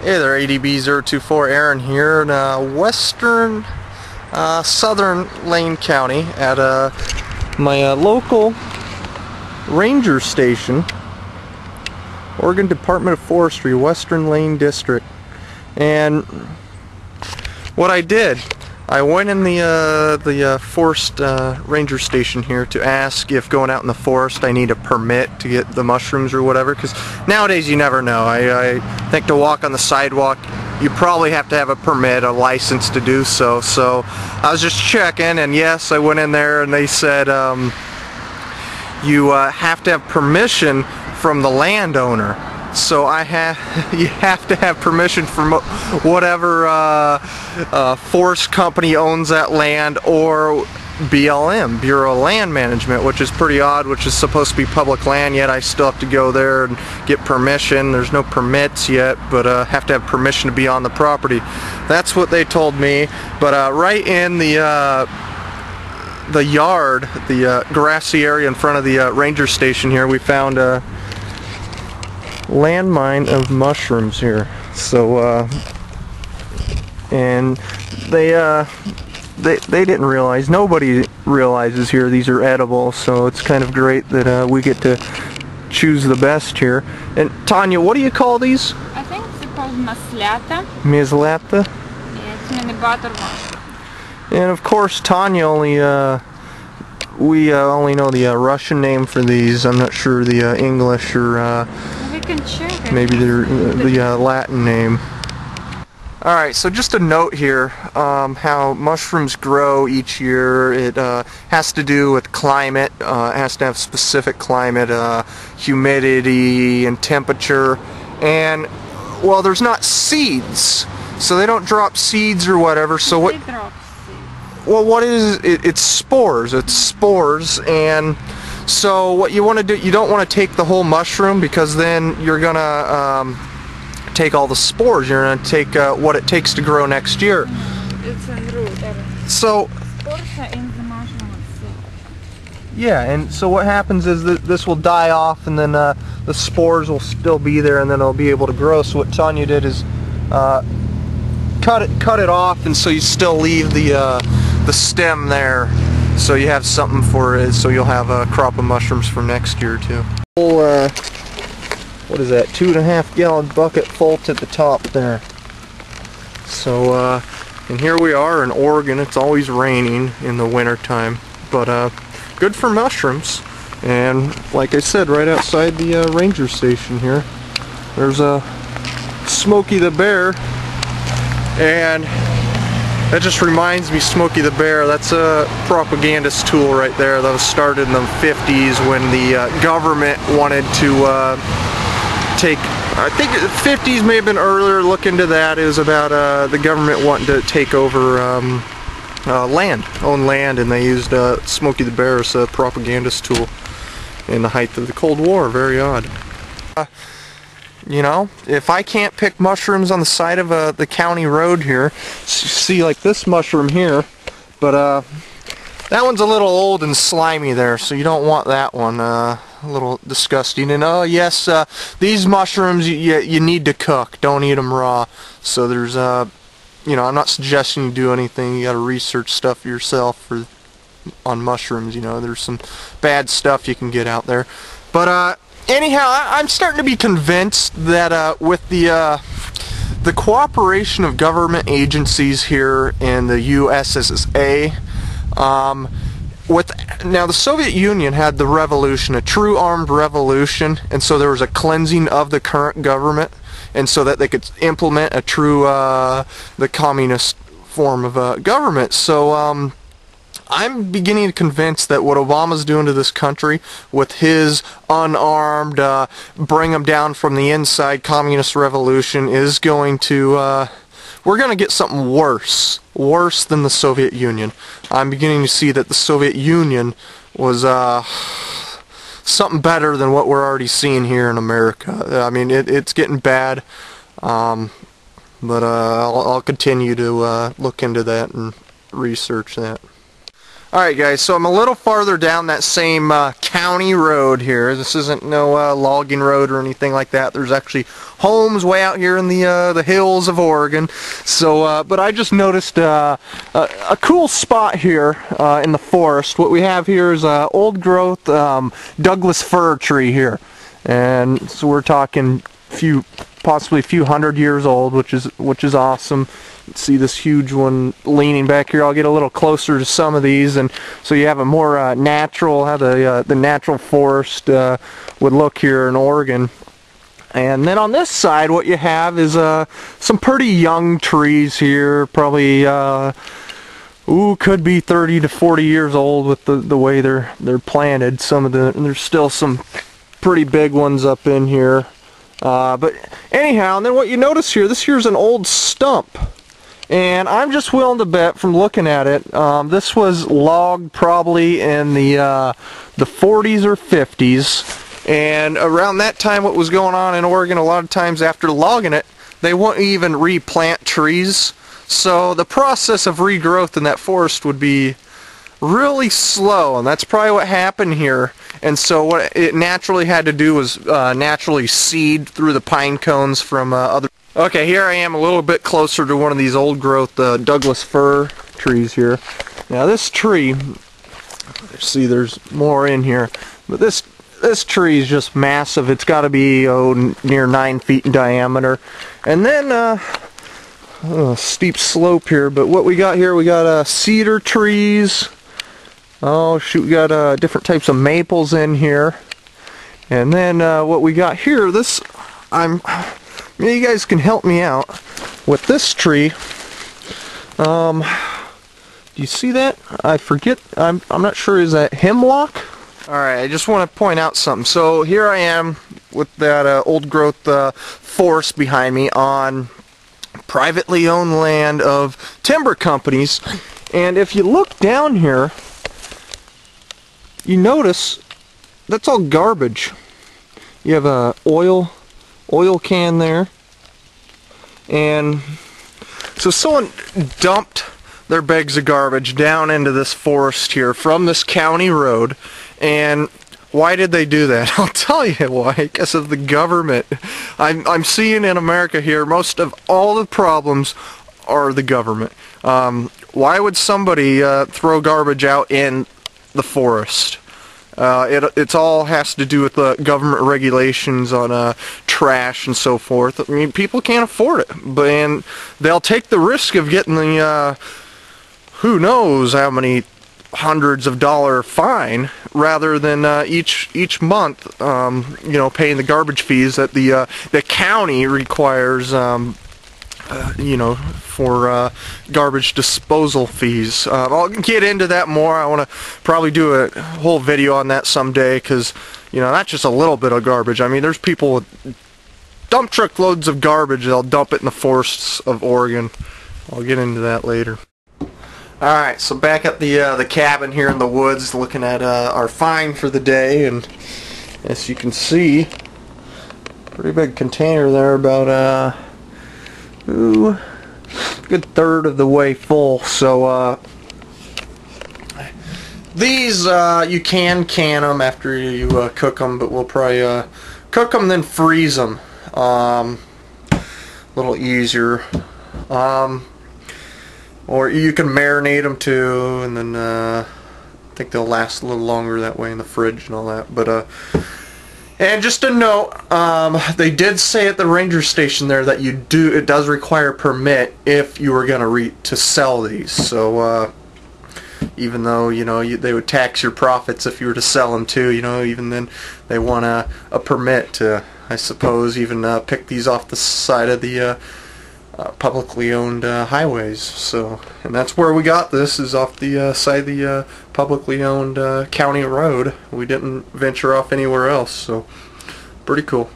Hey there, ADB024 Aaron here in southern Lane County at my local ranger station, Oregon Department of Forestry, Western Lane District. And what I did, I went in the forest ranger station here to ask if going out in the forest I need a permit to get the mushrooms or whatever, because nowadays you never know. I think to walk on the sidewalk you probably have to have a permit, a license to do so. So I was just checking, and yes, I went in there and they said you have to have permission from the landowner. So you have to have permission from whatever forest company owns that land, or BLM, Bureau of Land Management, which is pretty odd, which is supposed to be public land, yet I still have to go there and get permission. There's no permits yet, but have to have permission to be on the property. That's what they told me. But right in the yard, the grassy area in front of the ranger station here, we found a landmine of mushrooms here. So and they didn't realize, nobody realizes here these are edible, so it's kind of great that we get to choose the best here. And Tanya, what do you call these? I think it's called maslata. Maslata? Yeah, it's in the butter one. And of course Tanya we only know the Russian name for these. I'm not sure the English or We can check it. maybe the Latin name. Alright, so just a note here, how mushrooms grow each year. It has to do with climate. It has to have specific climate, humidity and temperature. And, well, there's not seeds, so they don't drop seeds or whatever. So what? They drop seeds. Well, what is it? It's spores. It's spores. And so what you want to do, you don't want to take the whole mushroom, because then you're gonna take all the spores. You're going to take what it takes to grow next year. It's in root. So Spores are in the mushroom itself. yeah, and so what happens is that this will die off, and then the spores will still be there, and then it'll be able to grow. So what Tanya did is cut it off, and so you still leave the stem there, so you have something for it. So you'll have a crop of mushrooms for next year too. What is that, 2.5 gallon bucket full to the top there. So and here we are in Oregon. It's always raining in the winter time, but good for mushrooms. And like I said, right outside the ranger station here, there's a Smokey the Bear. And that just reminds me, Smokey the Bear, that's a propagandist tool right there that was started in the 50s when the government wanted to I think the 50s, may have been earlier, look into that. It was about the government wanting to take over own land, and they used Smokey the Bear as a propagandist tool in the height of the Cold War. Very odd. You know, if I can't pick mushrooms on the side of the county road here, see like this mushroom here, but that one's a little old and slimy there, so you don't want that one. A little disgusting. And oh yes, these mushrooms you need to cook. Don't eat them raw. So there's you know, I'm not suggesting you do anything. You got to research stuff yourself on mushrooms. You know, there's some bad stuff you can get out there. But anyhow, I'm starting to be convinced that with the cooperation of government agencies here in the USSA, now the Soviet Union had the revolution, a true armed revolution, and so there was a cleansing of the current government, and so that they could implement a true the communist form of government. So I'm beginning to convince that what Obama's doing to this country with his unarmed, bring them down from the inside communist revolution is going to, we're going to get something worse than the Soviet Union. I'm beginning to see that the Soviet Union was something better than what we're already seeing here in America. I mean, it's getting bad, but I'll continue to look into that and research that. Alright guys, so I'm a little farther down that same county road here. This isn't no logging road or anything like that. There's actually homes way out here in the hills of Oregon. So, but I just noticed a cool spot here in the forest. What we have here is an old growth Douglas fir tree here. And so we're talking possibly a few hundred years old, which is awesome. See this huge one leaning back here. I'll get a little closer to some of these, and so you have a more natural, how the natural forest would look here in Oregon. And then on this side, what you have is some pretty young trees here, probably could be 30 to 40 years old with the way they're planted. There's still some pretty big ones up in here. But anyhow, and then what you notice here, this here's an old stump. And I'm just willing to bet from looking at it, this was logged probably in the 40s or 50s. And around that time, what was going on in Oregon, a lot of times after logging it, they won't even replant trees. So the process of regrowth in that forest would be really slow, and that's probably what happened here. And so what it naturally had to do was naturally seed through the pine cones from other... Okay, here I am a little bit closer to one of these old growth Douglas fir trees here. Now this tree, see there's more in here, but this tree is just massive. It's got to be near 9 feet in diameter. And then a steep slope here, but what we got here, we got cedar trees. Oh shoot, we got different types of maples in here. And then what we got here, you guys can help me out with this tree. Do you see that? I forget. I'm not sure. Is that hemlock? Alright, I just want to point out something. So here I am with that old growth forest behind me on privately owned land of timber companies. And if you look down here, you notice that's all garbage. You have a oil can there, and so someone dumped their bags of garbage down into this forest here from this county road. And why did they do that? I'll tell you why. Because of the government. I'm seeing in America here, most of all the problems are the government. Why would somebody throw garbage out in the forest? It's all has to do with the government regulations on trash and so forth. I mean, people can't afford it, and they'll take the risk of getting the who knows how many hundreds of dollar fine rather than each month, you know, paying the garbage fees that the county requires. You know, for garbage disposal fees. I'll get into that more. I want to probably do a whole video on that someday, because, you know, that's just a little bit of garbage. I mean, there's people with dump truck loads of garbage. They'll dump it in the forests of Oregon. I'll get into that later. Alright, so back at the cabin here in the woods, looking at our find for the day, and as you can see, pretty big container there, about good third of the way full. So these you can them after you cook them, but we'll probably cook them then freeze them. A little easier. Or you can marinate them too, and then I think they'll last a little longer that way in the fridge and all that. But and just a note, they did say at the ranger station there that it does require a permit if you were going to sell these. So even though, you know, they would tax your profits if you were to sell them too, you know, even then they want a permit to, I suppose, even pick these off the side of the publicly owned highways. So, and that's where we got this, is off the side of the publicly owned county road. We didn't venture off anywhere else, so pretty cool.